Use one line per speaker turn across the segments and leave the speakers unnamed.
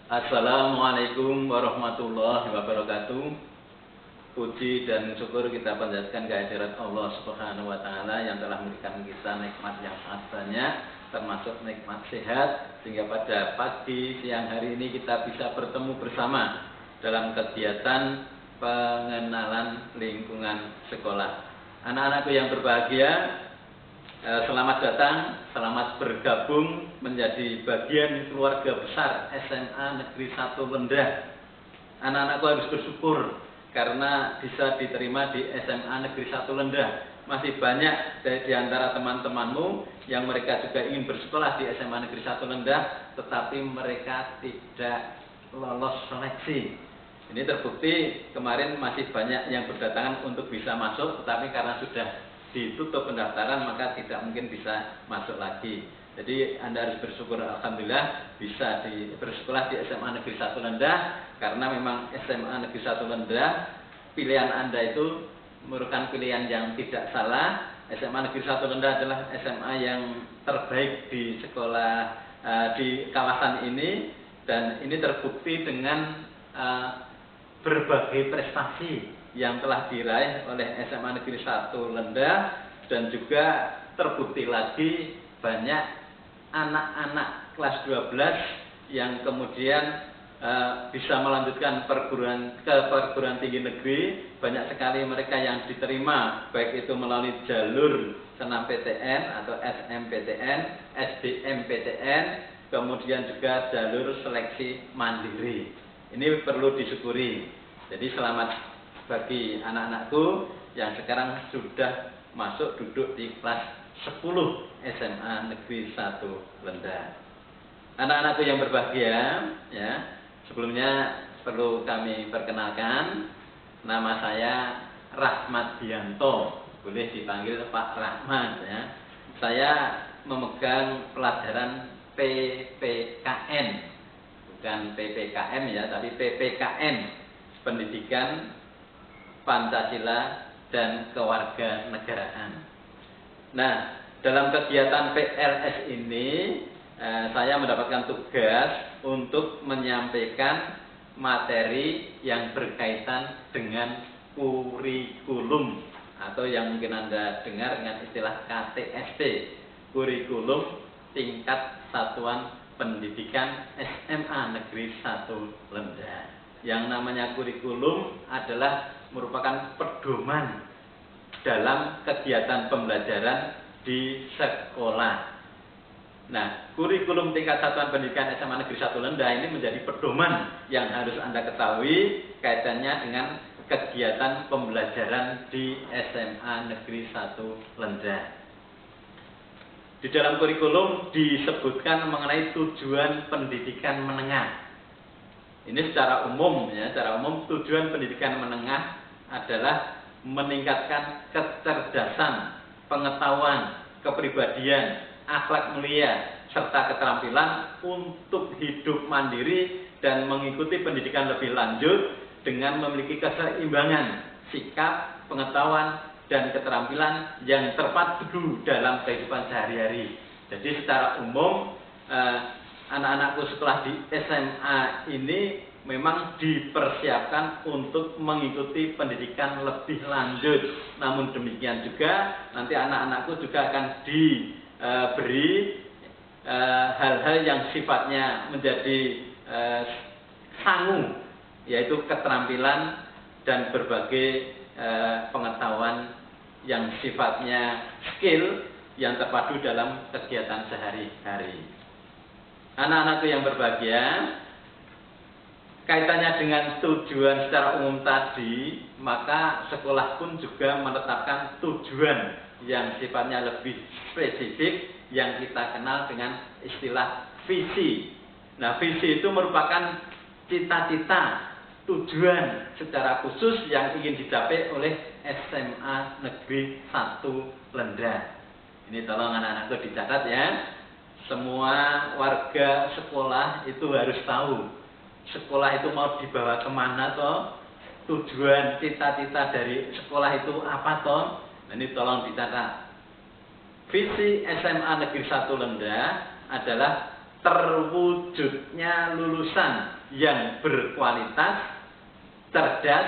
Assalamualaikum warahmatullahi wabarakatuh. Puji dan syukur kita panjatkan kehadirat Allah Subhanahu wa taala yang telah memberikan kita nikmat yang sangat banyak, termasuk nikmat sehat, sehingga pada pagi siang hari ini kita bisa bertemu bersama dalam kegiatan pengenalan lingkungan sekolah. Anak-anakku yang berbahagia, selamat datang, selamat bergabung menjadi bagian keluarga besar SMA Negeri 1 Lendah. Anak-anakku harus bersyukur karena bisa diterima di SMA Negeri 1 Lendah. Masih banyak di antara teman-temanmu yang mereka juga ingin bersekolah di SMA Negeri 1 Lendah, tetapi mereka tidak lolos seleksi. Ini terbukti kemarin masih banyak yang berdatangan untuk bisa masuk, tetapi karena sudah ditutup pendaftaran maka tidak mungkin bisa masuk lagi. Jadi Anda harus bersyukur, alhamdulillah bisa bersekolah di SMA Negeri 1 Lendah, karena memang SMA Negeri 1 Lendah pilihan Anda itu merupakan pilihan yang tidak salah. SMA Negeri 1 Lendah adalah SMA yang terbaik di sekolah di kawasan ini, dan ini terbukti dengan berbagai prestasi yang telah diraih oleh SMA Negeri 1 Lendah, dan juga terbukti lagi banyak anak-anak kelas 12 yang kemudian bisa melanjutkan perguruan tinggi negeri. Banyak sekali mereka yang diterima, baik itu melalui jalur SNMPTN atau SMPTN, SBMPTN, kemudian juga jalur seleksi mandiri. Ini perlu disyukuri. Jadi selamat bagi anak-anakku yang sekarang sudah masuk duduk di kelas 10 SMA Negeri 1 Lendah. Anak-anakku yang berbahagia, ya, sebelumnya perlu kami perkenalkan, nama saya Rahmat Dianto, boleh dipanggil Pak Rahmat, ya. Saya memegang pelajaran PPKN, bukan PPKM ya, tapi PPKN, Pendidikan Pancasila dan Kewarganegaraan. Nah, dalam kegiatan PLS ini saya mendapatkan tugas untuk menyampaikan materi yang berkaitan dengan kurikulum, atau yang mungkin Anda dengar dengan istilah KTSP, kurikulum tingkat satuan pendidikan SMA Negeri 1 Lendah. Yang namanya kurikulum adalah merupakan pedoman dalam kegiatan pembelajaran di sekolah. Nah, kurikulum tingkat satuan pendidikan SMA Negeri 1 Lendah ini menjadi pedoman yang harus Anda ketahui kaitannya dengan kegiatan pembelajaran di SMA Negeri 1 Lendah. Di dalam kurikulum disebutkan mengenai tujuan pendidikan menengah. Ini secara umum, ya, secara umum tujuan pendidikan menengah adalah meningkatkan kecerdasan, pengetahuan, kepribadian, akhlak mulia, serta keterampilan untuk hidup mandiri dan mengikuti pendidikan lebih lanjut dengan memiliki keseimbangan sikap, pengetahuan, dan keterampilan yang terpadu dalam kehidupan sehari-hari. Jadi secara umum anak-anakku sekolah di SMA ini memang dipersiapkan untuk mengikuti pendidikan lebih lanjut. Namun demikian juga nanti anak-anakku juga akan diberi hal-hal yang sifatnya menjadi sangu, yaitu keterampilan dan berbagai pengetahuan yang sifatnya skill yang terpadu dalam kegiatan sehari-hari. Anak-anakku yang berbahagia, kaitannya dengan tujuan secara umum tadi, maka sekolah pun juga menetapkan tujuan yang sifatnya lebih spesifik yang kita kenal dengan istilah visi. Nah, visi itu merupakan cita-cita, tujuan secara khusus yang ingin dicapai oleh SMA Negeri 1 Lendah. Ini tolong anak-anakku dicatat, ya. Semua warga sekolah itu harus tahu sekolah itu mau dibawa kemana toh, tujuan cita-cita dari sekolah itu apa toh. Nah, ini tolong dicatat. Visi SMA Negeri 1 Lendah adalah terwujudnya lulusan yang berkualitas, cerdas,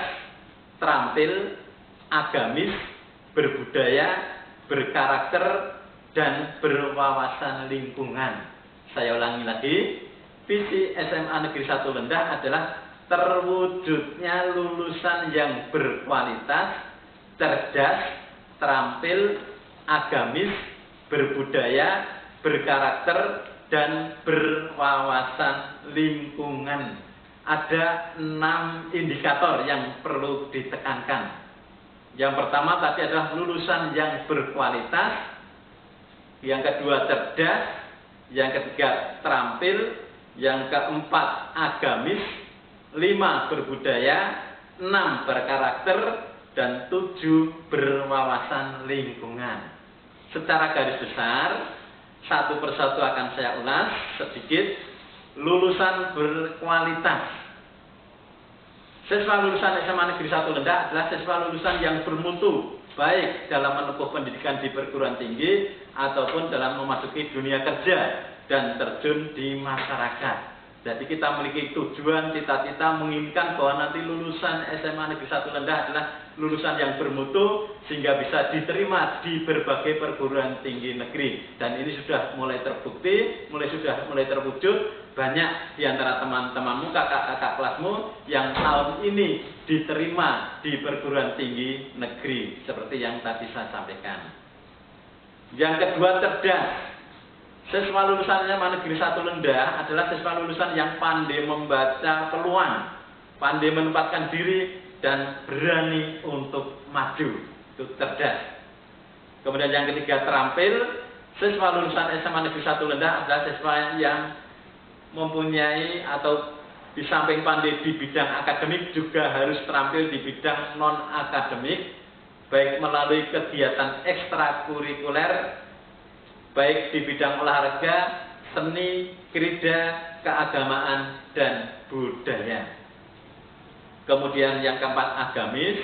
terampil, agamis, berbudaya, berkarakter, dan berwawasan lingkungan. Saya ulangi lagi, visi SMA Negeri 1 Lendah adalah terwujudnya lulusan yang berkualitas, cerdas, terampil, agamis, berbudaya, berkarakter, dan berwawasan lingkungan. Ada 6 indikator yang perlu ditekankan. Yang pertama tadi adalah lulusan yang berkualitas, yang kedua cerdas, yang ketiga terampil, yang keempat agamis, 5 berbudaya, 6 berkarakter, dan 7 berwawasan lingkungan. Secara garis besar, satu persatu akan saya ulas sedikit. Lulusan berkualitas. Siswa lulusan SMA Negeri 1 Lendah adalah siswa lulusan yang bermutu, baik dalam menempuh pendidikan di perguruan tinggi ataupun dalam memasuki dunia kerja dan terjun di masyarakat. Jadi kita memiliki tujuan, cita-cita menginginkan bahwa nanti lulusan SMA Negeri 1 Lendah adalah lulusan yang bermutu sehingga bisa diterima di berbagai perguruan tinggi negeri. Dan ini sudah mulai terbukti, mulai terwujud. Banyak di antara teman-temanmu, kakak-kakak kelasmu yang tahun ini diterima di perguruan tinggi negeri seperti yang tadi saya sampaikan. Yang kedua, cerdas. Siswa lulusan SMA Negeri 1 Lendah adalah siswa lulusan yang pandai membaca peluang, pandai menempatkan diri, dan berani untuk maju. Itu cerdas. Kemudian yang ketiga, terampil. Siswa lulusan SMA Negeri 1 Lendah adalah siswa yang mempunyai atau di samping pandai di bidang akademik juga harus terampil di bidang non-akademik, baik melalui kegiatan ekstrakurikuler, baik di bidang olahraga, seni, krida, keagamaan, dan budaya. Kemudian yang keempat, agamis.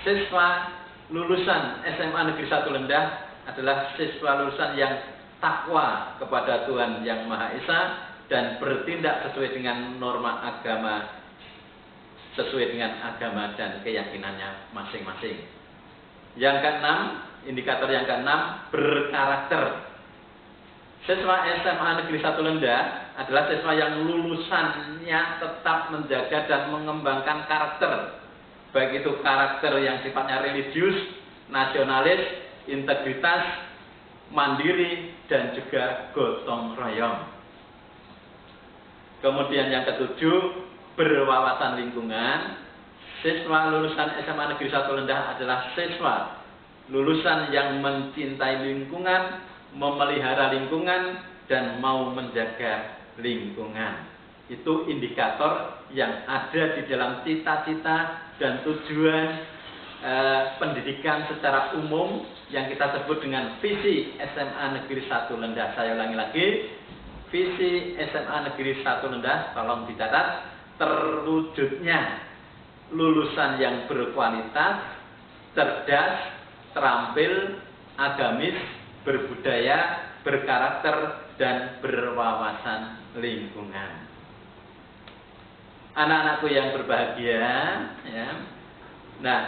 Siswa lulusan SMA Negeri 1 Lendah adalah siswa lulusan yang takwa kepada Tuhan Yang Maha Esa dan bertindak sesuai dengan norma agama, sesuai dengan agama dan keyakinannya masing-masing. Yang keenam, indikator yang keenam, berkarakter. Siswa SMA Negeri 1 Lendah adalah siswa yang lulusannya tetap menjaga dan mengembangkan karakter. Baik itu karakter yang sifatnya religius, nasionalis, integritas, mandiri, dan juga gotong royong. Kemudian yang ketujuh, berwawasan lingkungan. Siswa lulusan SMA Negeri 1 Lendah adalah siswa lulusan yang mencintai lingkungan, memelihara lingkungan, dan mau menjaga lingkungan. Itu indikator yang ada di dalam cita-cita dan tujuan pendidikan secara umum yang kita sebut dengan visi SMA Negeri 1 Lendah. Saya ulangi lagi, visi SMA Negeri 1 Lendah, tolong dicatat, terwujudnya lulusan yang berkualitas, cerdas, terampil, agamis, berbudaya, berkarakter, dan berwawasan lingkungan. Anak-anakku yang berbahagia, ya. Nah,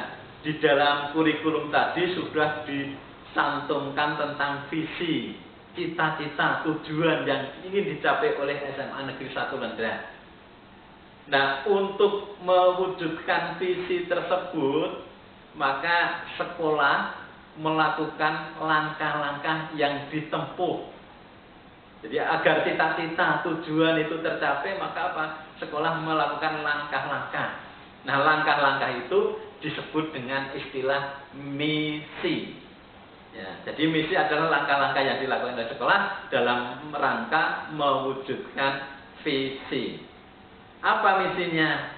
di dalam kurikulum tadi sudah dicantumkan tentang visi, cita-cita, tujuan yang ingin dicapai oleh SMA Negeri 1 Lendah. Nah, untuk mewujudkan visi tersebut, maka sekolah melakukan langkah-langkah yang ditempuh. Jadi agar cita-cita, tujuan itu tercapai, maka apa? Sekolah melakukan langkah-langkah. Nah, langkah-langkah itu disebut dengan istilah misi. Ya, jadi misi adalah langkah-langkah yang dilakukan oleh sekolah dalam rangka mewujudkan visi. Apa misinya?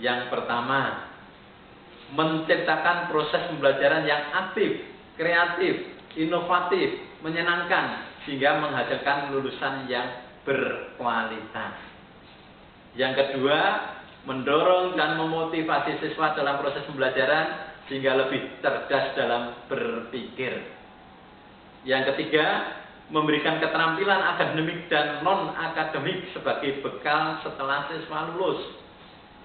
Yang pertama, menciptakan proses pembelajaran yang aktif, kreatif, inovatif, menyenangkan, sehingga menghasilkan lulusan yang berkualitas. Yang kedua, mendorong dan memotivasi siswa dalam proses pembelajaran sehingga lebih cerdas dalam berpikir. Yang ketiga, memberikan keterampilan akademik dan non-akademik sebagai bekal setelah siswa lulus.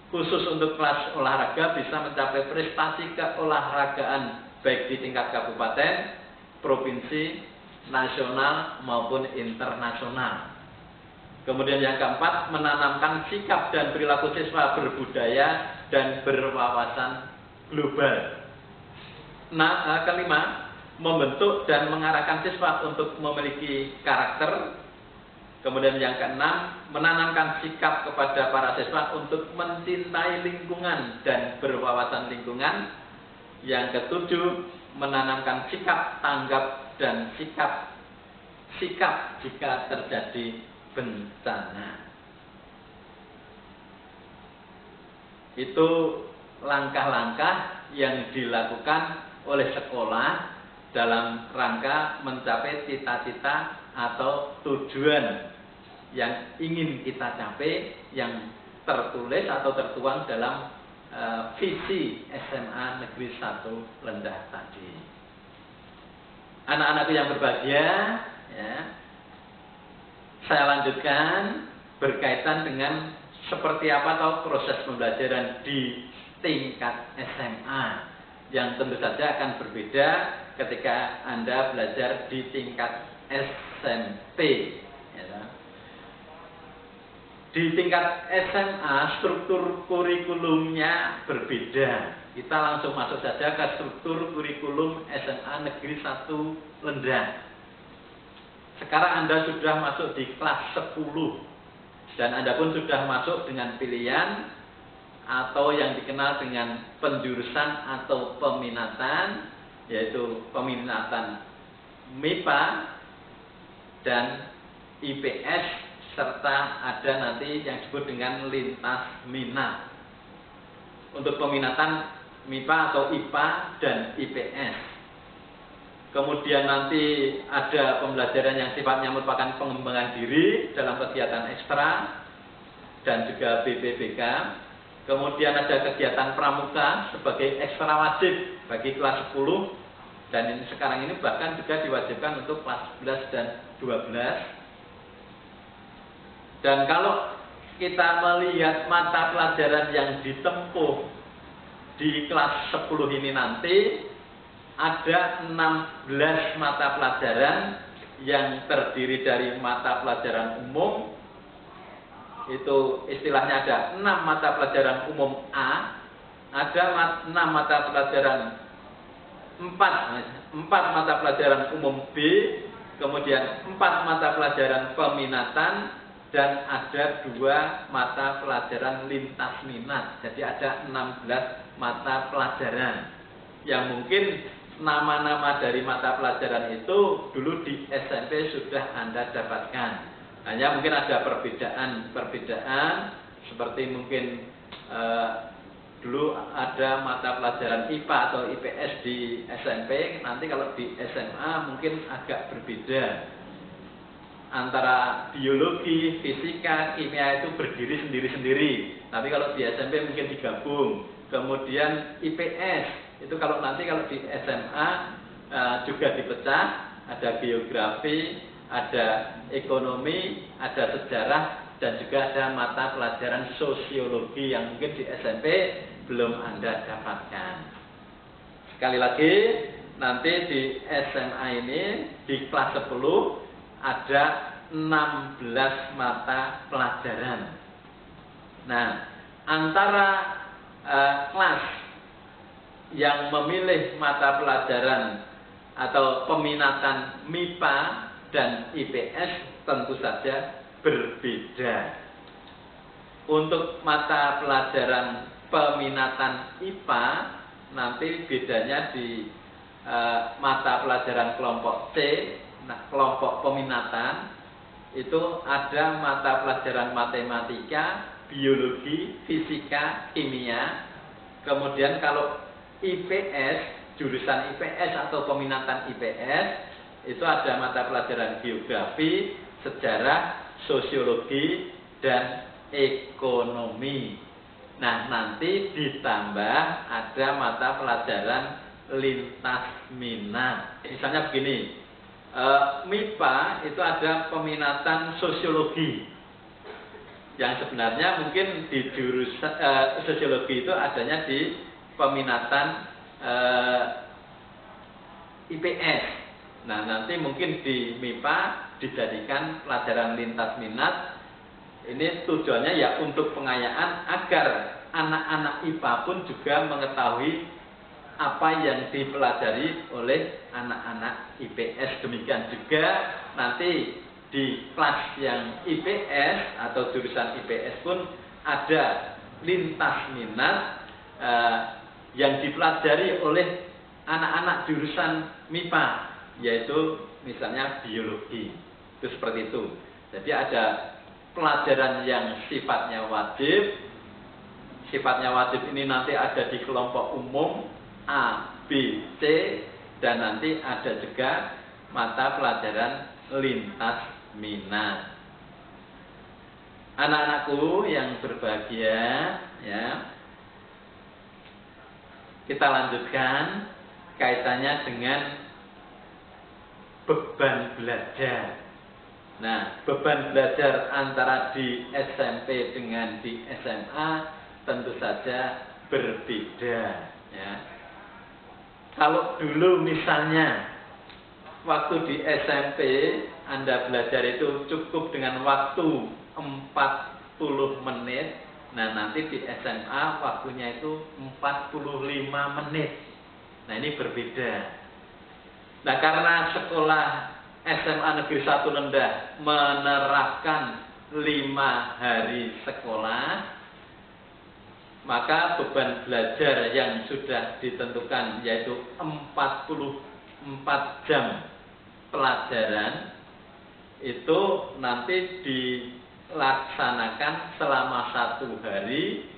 Khusus untuk kelas olahraga bisa mencapai prestasi keolahragaan baik di tingkat kabupaten, provinsi, nasional maupun internasional. Kemudian yang keempat, menanamkan sikap dan perilaku siswa berbudaya dan berwawasan global. Nah, kelima, membentuk dan mengarahkan siswa untuk memiliki karakter. Kemudian yang keenam, menanamkan sikap kepada para siswa untuk mencintai lingkungan dan berwawasan lingkungan. Yang ketujuh, menanamkan sikap tanggap dan sikap jika terjadi bencana. Itu langkah-langkah yang dilakukan oleh sekolah dalam rangka mencapai cita-cita atau tujuan yang ingin kita capai, yang tertulis atau tertuang dalam visi SMA Negeri 1 Lendah tadi. Anak-anakku yang berbahagia, ya, saya lanjutkan berkaitan dengan seperti apa atau proses pembelajaran di tingkat SMA yang tentu saja akan berbeda ketika Anda belajar di tingkat SMP. Ya. Di tingkat SMA struktur kurikulumnya berbeda. Kita langsung masuk saja ke struktur kurikulum SMA Negeri 1 Lendah. Sekarang Anda sudah masuk di kelas 10 dan Anda pun sudah masuk dengan pilihan atau yang dikenal dengan penjurusan atau peminatan, yaitu peminatan MIPA dan IPS, serta ada nanti yang disebut dengan lintas minat. Untuk peminatan MIPA atau IPA dan IPS. Kemudian nanti ada pembelajaran yang sifatnya merupakan pengembangan diri dalam kegiatan ekstra dan juga BPBK. Kemudian ada kegiatan pramuka sebagai ekstra wajib bagi kelas 10, dan ini sekarang ini bahkan juga diwajibkan untuk kelas 11 dan 12. Dan kalau kita melihat mata pelajaran yang ditempuh di kelas 10 ini nanti, ada 16 mata pelajaran yang terdiri dari mata pelajaran umum. Itu istilahnya ada 6 mata pelajaran umum A, ada 6 mata pelajaran 4 mata pelajaran umum B, kemudian 4 mata pelajaran peminatan, dan ada 2 mata pelajaran lintas minat. Jadi ada 16 mata pelajaran yang mungkin nama-nama dari mata pelajaran itu dulu di SMP sudah Anda dapatkan. Hanya mungkin ada perbedaan seperti mungkin dulu ada mata pelajaran IPA atau IPS di SMP, nanti kalau di SMA mungkin agak berbeda. Antara biologi, fisika, kimia itu berdiri sendiri-sendiri, tapi kalau di SMP mungkin digabung. Kemudian IPS itu kalau di SMA juga dipecah, ada geografi, ada ekonomi, ada sejarah, dan juga ada mata pelajaran sosiologi yang mungkin di SMP belum Anda dapatkan. Sekali lagi, nanti di SMA ini di kelas 10 ada 16 mata pelajaran. Nah, antara kelas yang memilih mata pelajaran atau peminatan MIPA dan IPS tentu saja berbeda. Untuk mata pelajaran peminatan IPA nanti bedanya di mata pelajaran kelompok C, kelompok peminatan itu ada mata pelajaran matematika, biologi, fisika, kimia. Kemudian kalau IPS, jurusan IPS atau peminatan IPS, itu ada mata pelajaran geografi, sejarah, sosiologi, dan ekonomi. Nah, nanti ditambah ada mata pelajaran lintas minat. Misalnya begini, MIPA itu ada peminatan sosiologi, yang sebenarnya mungkin di jurusan sosiologi itu adanya di peminatan IPS. Nah, nanti mungkin di MIPA dijadikan pelajaran lintas minat. Ini tujuannya ya untuk pengayaan agar anak-anak IPA pun juga mengetahui apa yang dipelajari oleh anak-anak IPS. Demikian juga nanti di kelas yang IPS atau jurusan IPS pun ada lintas minat yang dipelajari oleh anak-anak jurusan MIPA, yaitu misalnya biologi. Itu seperti itu. Jadi ada pelajaran yang sifatnya wajib. Sifatnya wajib ini nanti ada di kelompok umum A, B, C, dan nanti ada juga mata pelajaran lintas minat. Anak-anakku yang berbahagia, ya, kita lanjutkan kaitannya dengan beban belajar. Nah, beban belajar antara di SMP dengan di SMA tentu saja berbeda, ya. Kalau dulu misalnya waktu di SMP Anda belajar itu cukup dengan waktu 40 menit. Nah, nanti di SMA waktunya itu 45 menit. Nah, ini berbeda. Nah, karena sekolah SMA Negeri 1 Lendah menerapkan 5 hari sekolah, maka beban belajar yang sudah ditentukan yaitu 44 jam pelajaran itu nanti dilaksanakan selama 1 hari.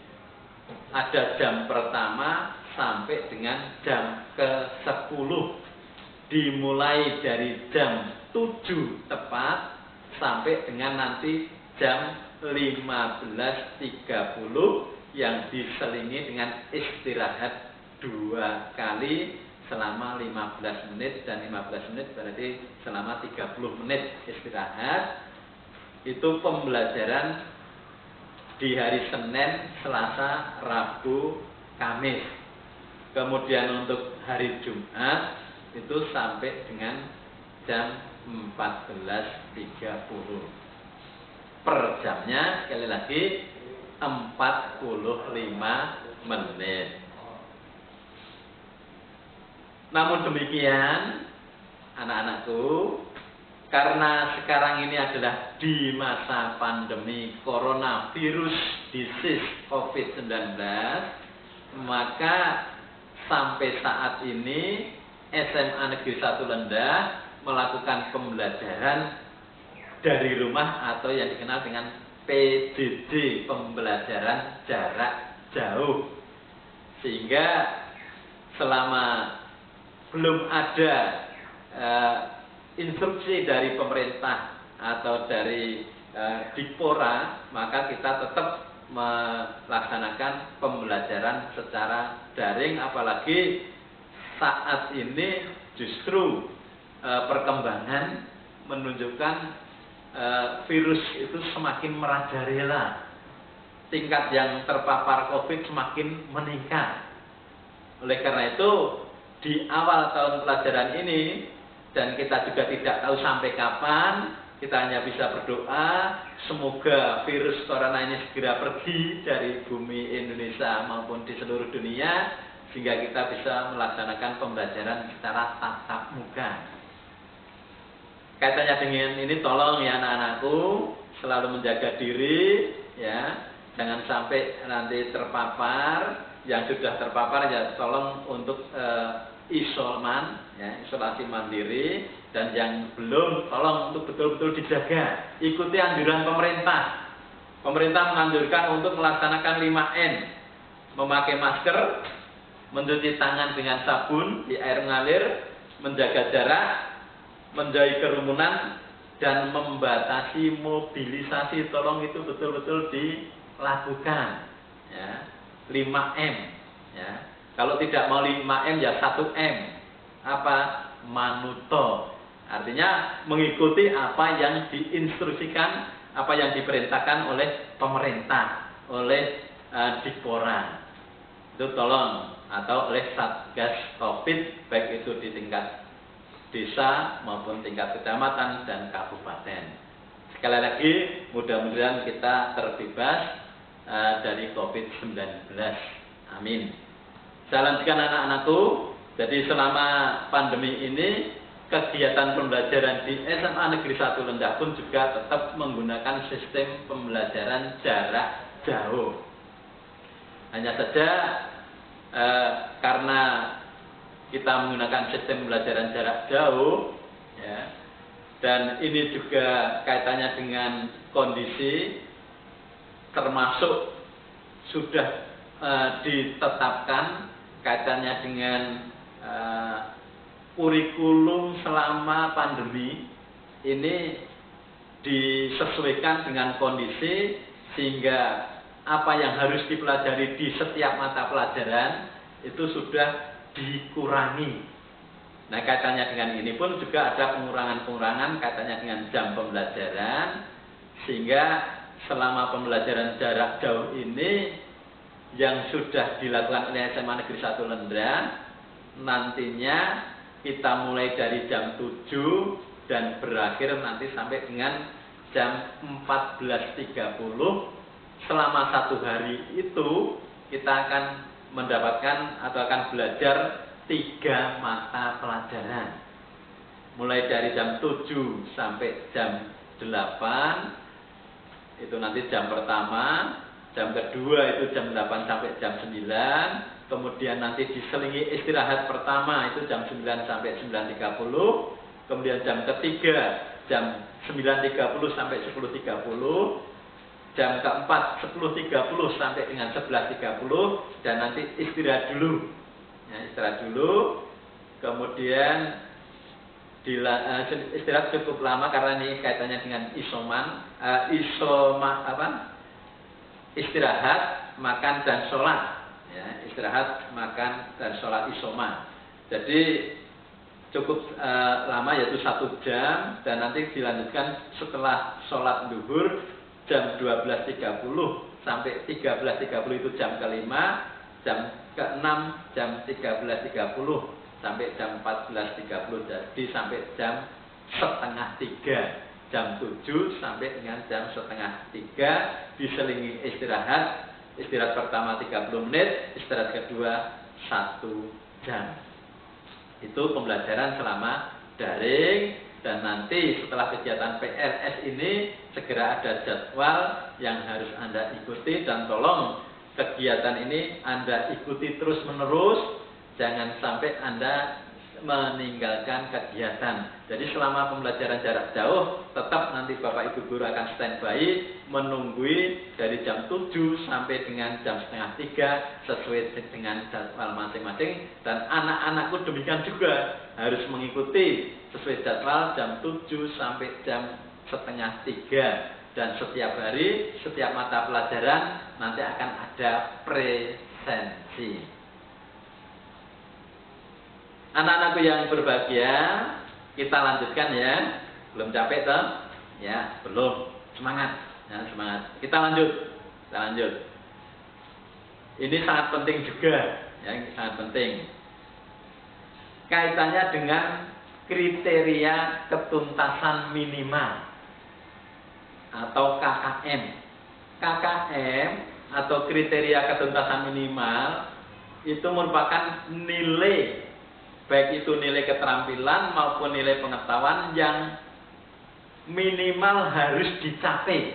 Ada jam pertama sampai dengan jam ke-10, dimulai dari jam 7 tepat sampai dengan nanti jam 15.30 yang diselingi dengan istirahat 2 kali selama 15 menit, dan 15 menit berarti selama 30 menit istirahat. Itu pembelajaran di hari Senin, Selasa, Rabu, Kamis. Kemudian untuk hari Jumat itu sampai dengan jam 14.30. Per jamnya sekali lagi 45 menit. Namun demikian, anak-anakku, karena sekarang ini adalah di masa pandemi coronavirus disease COVID-19, maka sampai saat ini SMA Negeri 1 Lendah melakukan pembelajaran dari rumah atau yang dikenal dengan PJJ, pembelajaran jarak jauh. Sehingga selama belum ada instruksi dari pemerintah atau dari Dikpora, maka kita tetap melaksanakan pembelajaran secara daring. Apalagi saat ini justru perkembangan menunjukkan virus itu semakin merajalela. Tingkat yang terpapar COVID semakin meningkat. Oleh karena itu, di awal tahun pelajaran ini, dan kita juga tidak tahu sampai kapan, kita hanya bisa berdoa semoga virus corona ini segera pergi dari bumi Indonesia maupun di seluruh dunia, sehingga kita bisa melaksanakan pembelajaran secara tatap muka. Kaitannya dengan ini, tolong ya anak-anakku selalu menjaga diri, ya, jangan sampai nanti terpapar. Yang sudah terpapar ya tolong untuk isoman, ya, isolasi mandiri, dan yang belum tolong untuk betul-betul dijaga. Ikuti anjuran pemerintah. Pemerintah menganjurkan untuk melaksanakan 5M, memakai masker, mencuci tangan dengan sabun di air mengalir, menjaga jarak, menjauhi kerumunan, dan membatasi mobilisasi. Tolong itu betul-betul dilakukan, ya. 5M, ya. Kalau tidak mau 5M ya 1M. Apa? Manuto. Artinya mengikuti apa yang diinstruksikan, apa yang diperintahkan oleh pemerintah, oleh Dikpora. Itu tolong, atau oleh Satgas Covid, baik itu di tingkat desa maupun tingkat kecamatan dan kabupaten. Sekali lagi, mudah-mudahan kita terbebas dari COVID-19. Amin. Saya lanjutkan anak-anakku. Jadi selama pandemi ini, kegiatan pembelajaran di SMA Negeri 1 Lendah pun juga tetap menggunakan sistem pembelajaran jarak jauh. Hanya saja karena kita menggunakan sistem pembelajaran jarak jauh, ya, dan ini juga kaitannya dengan kondisi, termasuk sudah ditetapkan kaitannya dengan kurikulum selama pandemi ini disesuaikan dengan kondisi, sehingga apa yang harus dipelajari di setiap mata pelajaran itu sudah dikurangi. Nah, kaitannya dengan ini pun juga ada pengurangan-pengurangan kaitannya dengan jam pembelajaran, sehingga selama pembelajaran jarak jauh ini yang sudah dilakukan oleh SMA Negeri 1 Lendah, nantinya kita mulai dari jam 7 dan berakhir nanti sampai dengan jam 14.30. Selama 1 hari itu kita akan mendapatkan atau akan belajar 3 mata pelajaran. Mulai dari jam 7 sampai jam 8, itu nanti jam pertama. Jam kedua itu jam 8 sampai jam 9. Kemudian nanti diselingi istirahat pertama itu jam 9 sampai 9.30. Kemudian jam ketiga jam 9.30 sampai 10.30. Jam keempat 10.30 sampai dengan 11.30, dan nanti istirahat dulu. Ya, istirahat dulu. Kemudian istirahat cukup lama karena ini kaitannya dengan istirahat, makan dan sholat. Ya, istirahat, makan dan sholat isoma. Jadi cukup lama, yaitu 1 jam, dan nanti dilanjutkan setelah sholat duhur jam 12.30 sampai 13.30 itu jam kelima, jam ke-6 jam 13.30 sampai jam 14.30, jadi sampai jam setengah 3, jam 7 sampai dengan jam setengah 3, diselingi istirahat. Istirahat pertama 30 menit, istirahat kedua 1 jam. Itu pembelajaran selama daring. Dan nanti setelah kegiatan PLS ini segera ada jadwal yang harus Anda ikuti, dan tolong kegiatan ini Anda ikuti terus menerus, jangan sampai Anda meninggalkan kegiatan. Jadi selama pembelajaran jarak jauh tetap nanti Bapak Ibu guru akan standby menunggui dari jam 7 sampai dengan jam setengah 3 sesuai dengan jadwal masing-masing, dan anak-anakku demikian juga harus mengikuti sesuai jadwal jam 7 sampai jam setengah 3, dan setiap hari setiap mata pelajaran nanti akan ada presensi. Anak-anakku yang berbahagia, kita lanjutkan ya. Belum capek toh? Ya, belum. Semangat. Ya, semangat. Kita lanjut. Ini sangat penting juga, ya, sangat penting. Kaitannya dengan kriteria ketuntasan minimal atau KKM. KKM atau kriteria ketuntasan minimal itu merupakan nilai, baik itu nilai keterampilan maupun nilai pengetahuan yang minimal harus dicapai.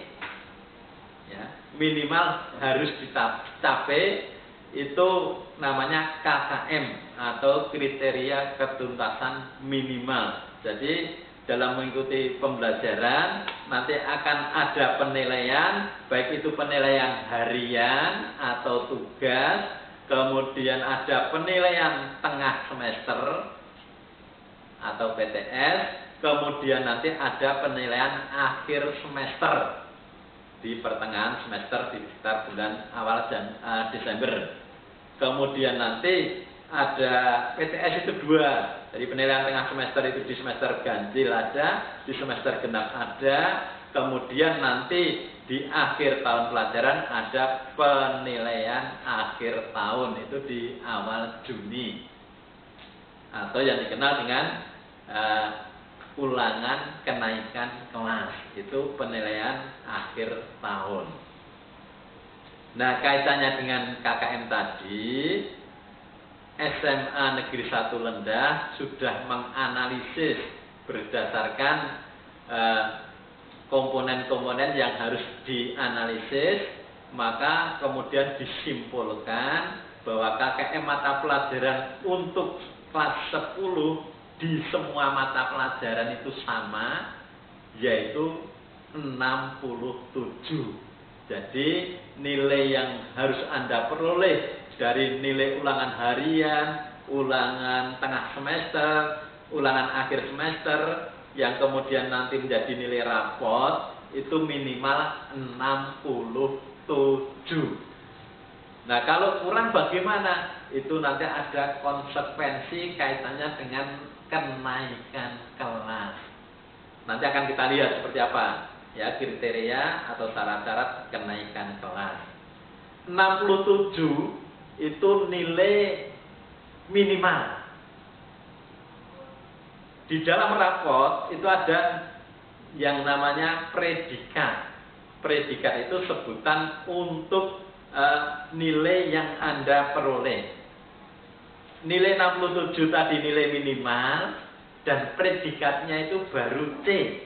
Ya, minimal harus dicapai, itu namanya KKM atau kriteria ketuntasan minimal. Jadi dalam mengikuti pembelajaran nanti akan ada penilaian, baik itu penilaian harian atau tugas. Kemudian ada penilaian tengah semester atau PTS. Kemudian nanti ada penilaian akhir semester di pertengahan semester di sekitar bulan awal Desember. Kemudian nanti ada PTS itu 2. Jadi penilaian tengah semester itu di semester ganjil ada, di semester genap ada, kemudian nanti di akhir tahun pelajaran ada penilaian akhir tahun, itu di awal Juni. Atau yang dikenal dengan ulangan kenaikan kelas, itu penilaian akhir tahun. Nah, kaitannya dengan KKM tadi, SMA Negeri 1 Lendah sudah menganalisis berdasarkan komponen-komponen yang harus dianalisis, maka kemudian disimpulkan bahwa KKM mata pelajaran untuk kelas 10 di semua mata pelajaran itu sama, yaitu 67. Jadi nilai yang harus Anda peroleh dari nilai ulangan harian, ulangan tengah semester, ulangan akhir semester, yang kemudian nanti menjadi nilai rapot, itu minimal 67. Nah, kalau kurang bagaimana? Itu nanti ada konsekuensi kaitannya dengan kenaikan kelas. Nanti akan kita lihat seperti apa ya kriteria atau syarat-syarat kenaikan kelas. 67 itu nilai minimal. Di dalam rapot itu ada yang namanya predikat. Predikat itu sebutan untuk nilai yang Anda peroleh. Nilai 67 tadi nilai minimal, dan predikatnya itu baru C.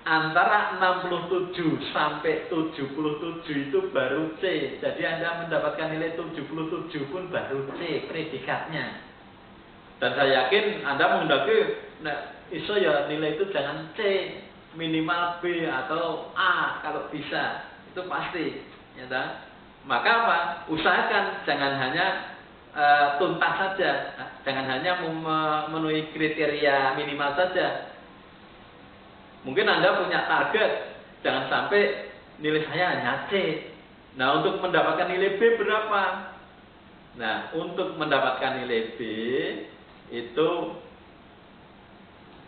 Antara 67 sampai 77 itu baru C. Jadi Anda mendapatkan nilai 77 pun baru C predikatnya. Dan saya yakin Anda menghendaki, nah, iso ya nilai itu jangan C, minimal B atau A kalau bisa. Itu pasti, ya tak? Maka apa? Usahakan jangan hanya tuntas saja, jangan hanya memenuhi kriteria minimal saja. Mungkin Anda punya target, jangan sampai nilai saya hanya C. Nah, untuk mendapatkan nilai B berapa? Nah, untuk mendapatkan nilai B itu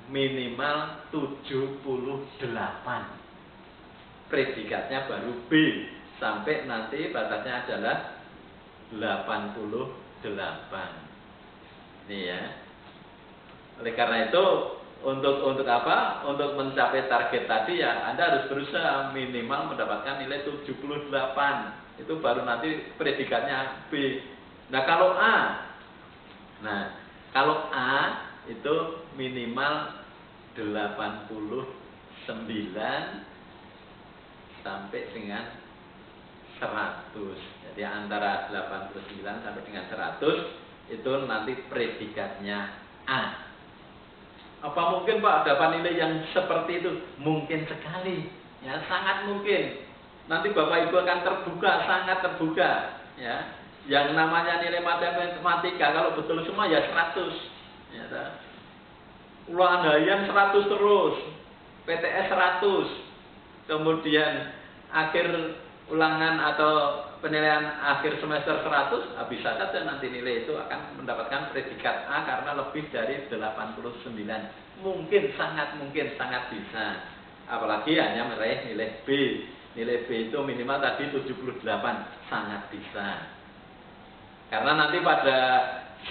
minimal 78. Predikatnya baru B, sampai nanti batasnya adalah 88. Ini ya. Oleh karena itu untuk apa? Untuk mencapai target tadi ya Anda harus berusaha minimal mendapatkan nilai 78. Itu baru nanti predikatnya B. Nah, kalau A itu minimal 89 sampai dengan 100. Jadi antara 89 sampai dengan 100 itu nanti predikatnya A. Apa mungkin Pak dapat nilai yang seperti itu? Mungkin sekali, ya sangat mungkin. Nanti Bapak Ibu akan terbuka, sangat terbuka, ya. Yang namanya nilai matematika kalau betul semua ya 100, ya. Ulangan harian 100 terus, PTS 100. Kemudian akhir ulangan atau penilaian akhir semester 100, bisa saja nanti nilai itu akan mendapatkan predikat A karena lebih dari 89. Mungkin, sangat bisa. Apalagi hanya meraih nilai B. Nilai B itu minimal tadi 78, sangat bisa. Karena nanti pada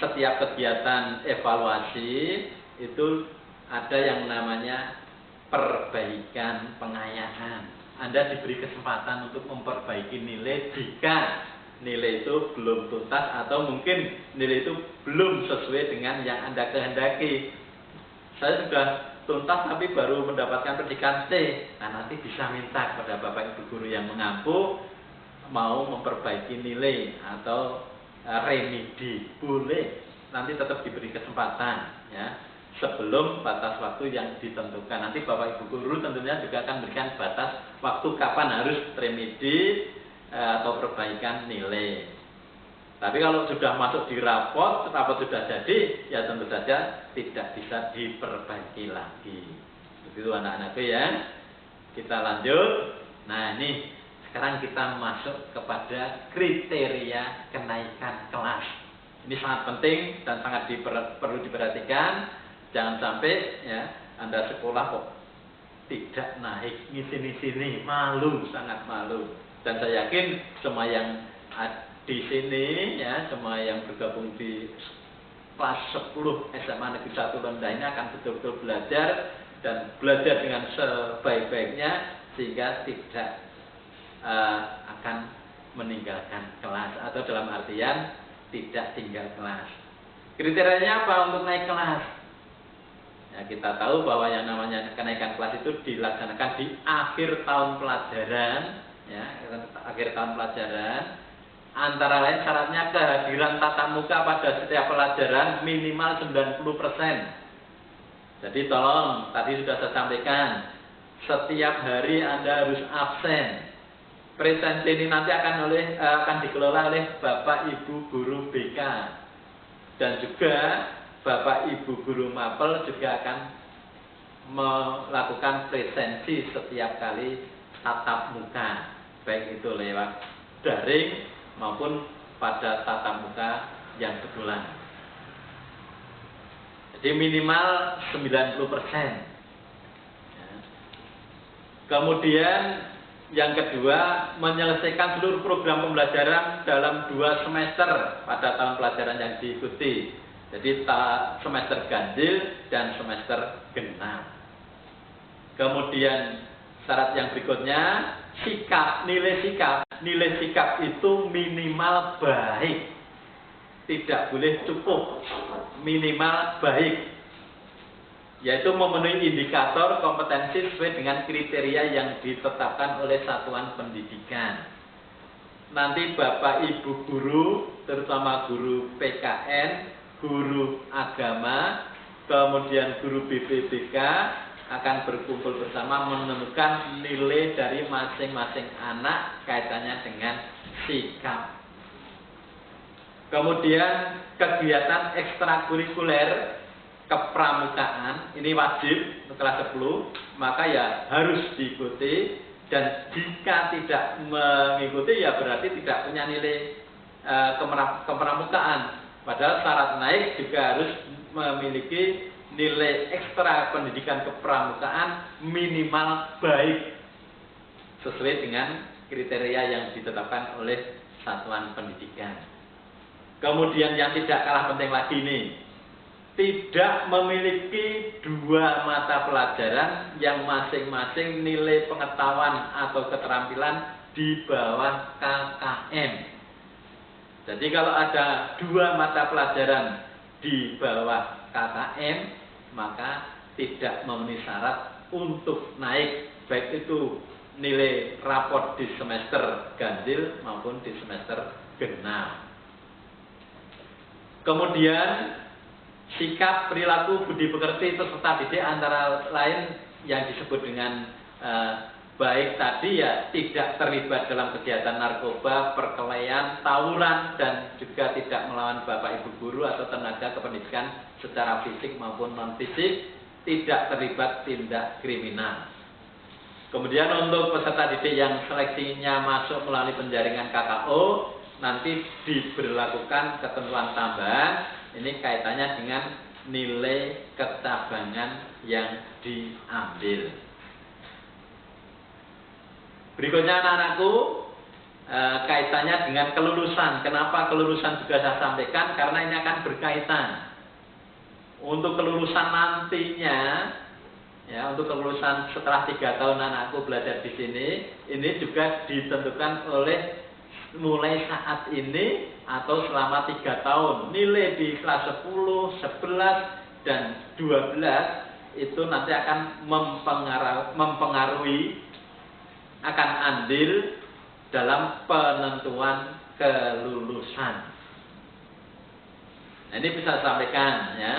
setiap kegiatan evaluasi itu ada yang namanya perbaikan pengayaan. Anda diberi kesempatan untuk memperbaiki nilai jika nilai itu belum tuntas atau mungkin nilai itu belum sesuai dengan yang Anda kehendaki. Saya sudah tuntas tapi baru mendapatkan predikat C. Nah, nanti bisa minta kepada Bapak Ibu guru yang mengampu mau memperbaiki nilai atau remedi. Boleh. Nanti tetap diberi kesempatan, ya. Sebelum batas waktu yang ditentukan. Nanti Bapak Ibu guru tentunya juga akan berikan batas waktu kapan harus remedi atau perbaikan nilai. Tapi kalau sudah masuk di rapot sudah jadi, ya tentu saja tidak bisa diperbaiki lagi. Begitu anak-anakku ya. Kita lanjut. Nah, ini sekarang kita masuk kepada kriteria kenaikan kelas. Ini sangat penting dan sangat perlu diperhatikan. Jangan sampai ya Anda sekolah kok tidak naik sini, malu, sangat malu. Dan saya yakin semua yang di sini ya, semua yang bergabung di kelas 10 SMA Negeri 1 Londa ini akan betul-betul belajar dan belajar dengan sebaik-baiknya sehingga tidak akan meninggalkan kelas atau dalam artian tidak tinggal kelas. Kriterianya apa untuk naik kelas? Ya, kita tahu bahwa yang namanya kenaikan kelas itu dilaksanakan di akhir tahun pelajaran, ya, akhir tahun pelajaran. Antara lain syaratnya kehadiran tatap muka pada setiap pelajaran minimal 90%. Jadi tolong, tadi sudah saya sampaikan, setiap hari Anda harus absen. Presensi ini nanti akan dikelola oleh Bapak Ibu Guru BK. Dan juga Bapak Ibu Guru Mapel juga akan melakukan presensi setiap kali tatap muka. Baik itu lewat daring maupun pada tatap muka yang betulan. Jadi minimal 90%. Ya. Kemudian yang kedua, menyelesaikan seluruh program pembelajaran dalam 2 semester pada tahun pelajaran yang diikuti. Jadi semester ganjil dan semester genap. Kemudian syarat yang berikutnya, nilai sikap itu minimal baik. Tidak boleh cukup, minimal baik, yaitu memenuhi indikator kompetensi sesuai dengan kriteria yang ditetapkan oleh satuan pendidikan. Nanti Bapak Ibu guru, terutama guru PKN, guru agama, kemudian guru BPBK akan berkumpul bersama menemukan nilai dari masing-masing anak kaitannya dengan sikap. Kemudian kegiatan ekstrakurikuler kepramukaan ini wajib untuk kelas 10, maka ya harus diikuti, dan jika tidak mengikuti ya berarti tidak punya nilai kepramukaan. Padahal syarat naik juga harus memiliki nilai ekstra pendidikan kepramukaan minimal baik sesuai dengan kriteria yang ditetapkan oleh satuan pendidikan. Kemudian yang tidak kalah penting lagi ini, tidak memiliki 2 mata pelajaran yang masing-masing nilai pengetahuan atau keterampilan di bawah KKM. Jadi kalau ada 2 mata pelajaran di bawah KKM, maka tidak memenuhi syarat untuk naik, baik itu nilai raport di semester ganjil maupun di semester genap. Kemudian sikap, perilaku, budi pekerti peserta didik antara lain yang disebut dengan baik tadi ya tidak terlibat dalam kegiatan narkoba, perkelahian, tawuran, dan juga tidak melawan Bapak Ibu guru atau tenaga kependidikan secara fisik maupun non fisik, tidak terlibat tindak kriminal. Kemudian untuk peserta didik yang seleksinya masuk melalui penjaringan KKO, nanti diberlakukan ketentuan tambahan. Ini kaitannya dengan nilai kecabangan yang diambil. Berikutnya anak-anakku, kaitannya dengan kelulusan. Kenapa kelulusan juga saya sampaikan? Karena ini akan berkaitan. Untuk kelulusan nantinya, ya, untuk kelulusan setelah 3 tahun anakku belajar di sini, ini juga ditentukan oleh mulai saat ini atau selama 3 tahun. Nilai di kelas 10, 11, dan 12 itu nanti akan mempengaruhi, akan andil dalam penentuan kelulusan. Nah, ini bisa saya sampaikan ya.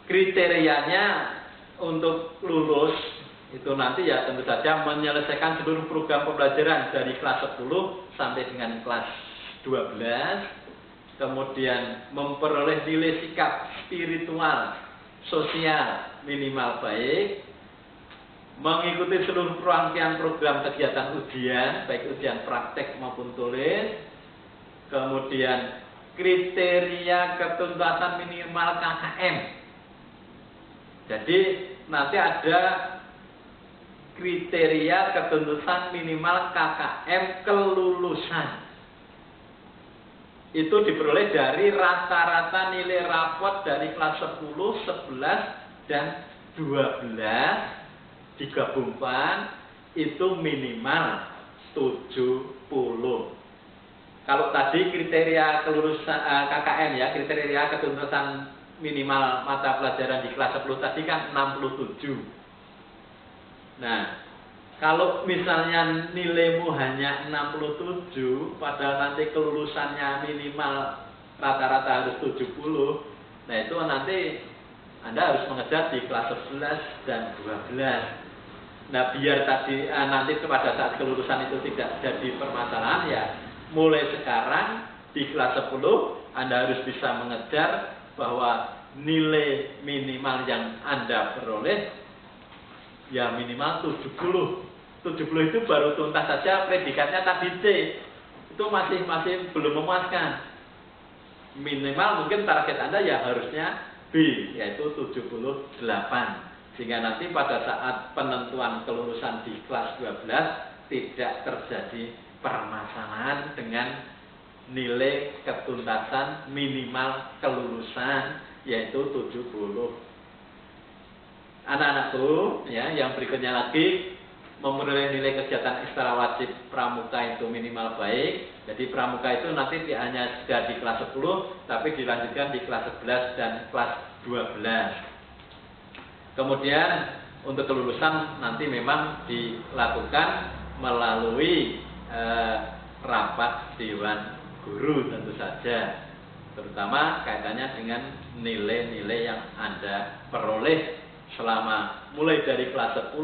Kriterianya untuk lulus itu nanti ya tentu saja menyelesaikan seluruh program pembelajaran dari kelas 10 sampai dengan kelas 12, kemudian memperoleh nilai sikap spiritual, sosial minimal baik, mengikuti seluruh rangkaian program kegiatan ujian, baik ujian praktek maupun tulis, kemudian kriteria ketuntasan minimal KKM. Jadi nanti ada kriteria ketuntasan minimal KKM kelulusan. Itu diperoleh dari rata-rata nilai rapot dari kelas 10, 11, dan 12 digabungkan itu minimal 70. Kalau tadi kriteria kelulusan KKM ya, kriteria ketuntasan minimal mata pelajaran di kelas 10 tadi kan 67. Nah, kalau misalnya nilaimu hanya 67, padahal nanti kelulusannya minimal rata-rata harus 70, nah itu nanti Anda harus mengejar di kelas 11 dan 12. Nah, biar tadi nanti pada saat kelulusan itu tidak jadi permasalahan ya, mulai sekarang di kelas 10 Anda harus bisa mengejar bahwa nilai minimal yang Anda peroleh ya minimal 70. 70 itu baru tuntas saja, predikatnya tadi C. Itu masih belum memuaskan. Minimal mungkin target Anda ya harusnya B, yaitu 78. Sehingga nanti pada saat penentuan kelulusan di kelas 12 tidak terjadi permasalahan dengan nilai ketuntasan minimal kelulusan yaitu 70. Anak-anakku ya, yang berikutnya lagi memperoleh nilai kegiatan ekstra wajib pramuka itu minimal baik. Jadi pramuka itu nanti tidak hanya sudah di kelas 10 tapi dilanjutkan di kelas 11 dan kelas 12. Kemudian untuk kelulusan nanti memang dilakukan melalui rapat dewan guru tentu saja, terutama kaitannya dengan nilai-nilai yang Anda peroleh selama mulai dari kelas 10,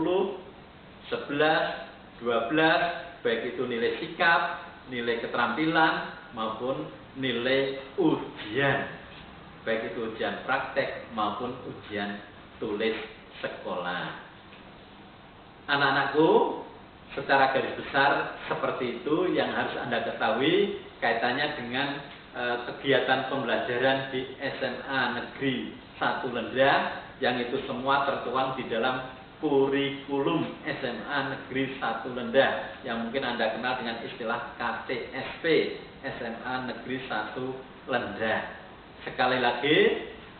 11, 12, baik itu nilai sikap, nilai keterampilan maupun nilai ujian, baik itu ujian praktek maupun ujian tulis sekolah. Anak-anakku, secara garis besar seperti itu yang harus Anda ketahui kaitannya dengan kegiatan pembelajaran di SMA Negeri 1 Lendah, yang itu semua tertuang di dalam kurikulum SMA Negeri 1 Lendah yang mungkin Anda kenal dengan istilah KTSP, SMA Negeri 1 Lendah. Sekali lagi,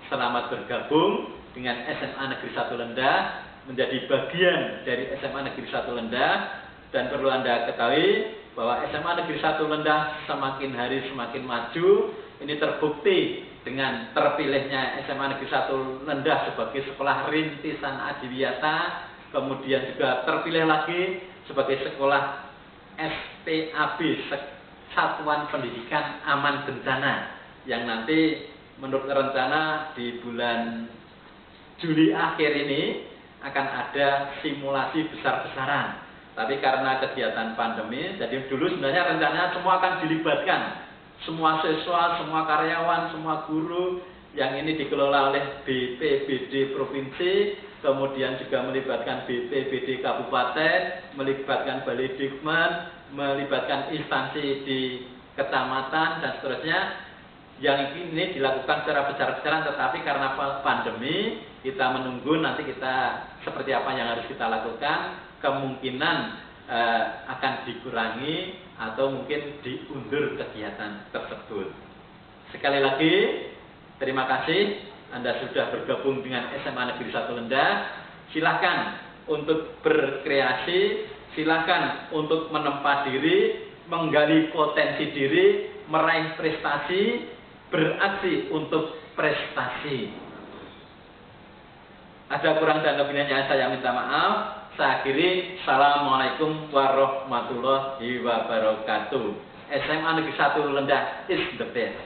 selamat bergabung dengan SMA Negeri 1 Lendah, menjadi bagian dari SMA Negeri 1 Lendah. Dan perlu Anda ketahui bahwa SMA Negeri 1 Lendah semakin hari semakin maju. Ini terbukti dengan terpilihnya SMA Negeri 1 Lendah sebagai sekolah rintisan adiwiyata, kemudian juga terpilih lagi sebagai sekolah SPAB, Satuan Pendidikan Aman Bencana, yang nanti menurut rencana di bulan Juli akhir ini akan ada simulasi besar-besaran. Tapi karena kegiatan pandemi, jadi dulu sebenarnya rencananya semua akan dilibatkan. Semua siswa, semua karyawan, semua guru, yang ini dikelola oleh BPBD Provinsi, kemudian juga melibatkan BPBD Kabupaten, melibatkan Balai Dikmen, melibatkan instansi di kecamatan, dan seterusnya. Yang ini dilakukan secara besar-besaran, tetapi karena pandemi, kita menunggu nanti kita seperti apa yang harus kita lakukan. Kemungkinan akan dikurangi atau mungkin diundur kegiatan tersebut. Sekali lagi, terima kasih Anda sudah bergabung dengan SMA Negeri 1 Lendah. Silakan untuk berkreasi, silakan untuk menempa diri, menggali potensi diri, meraih prestasi, beraksi untuk prestasi. Ada kurang dan lebihnya saya minta maaf. Saya akhiri. Assalamualaikum warahmatullahi wabarakatuh. SMA Negeri 1 Lendah is the best.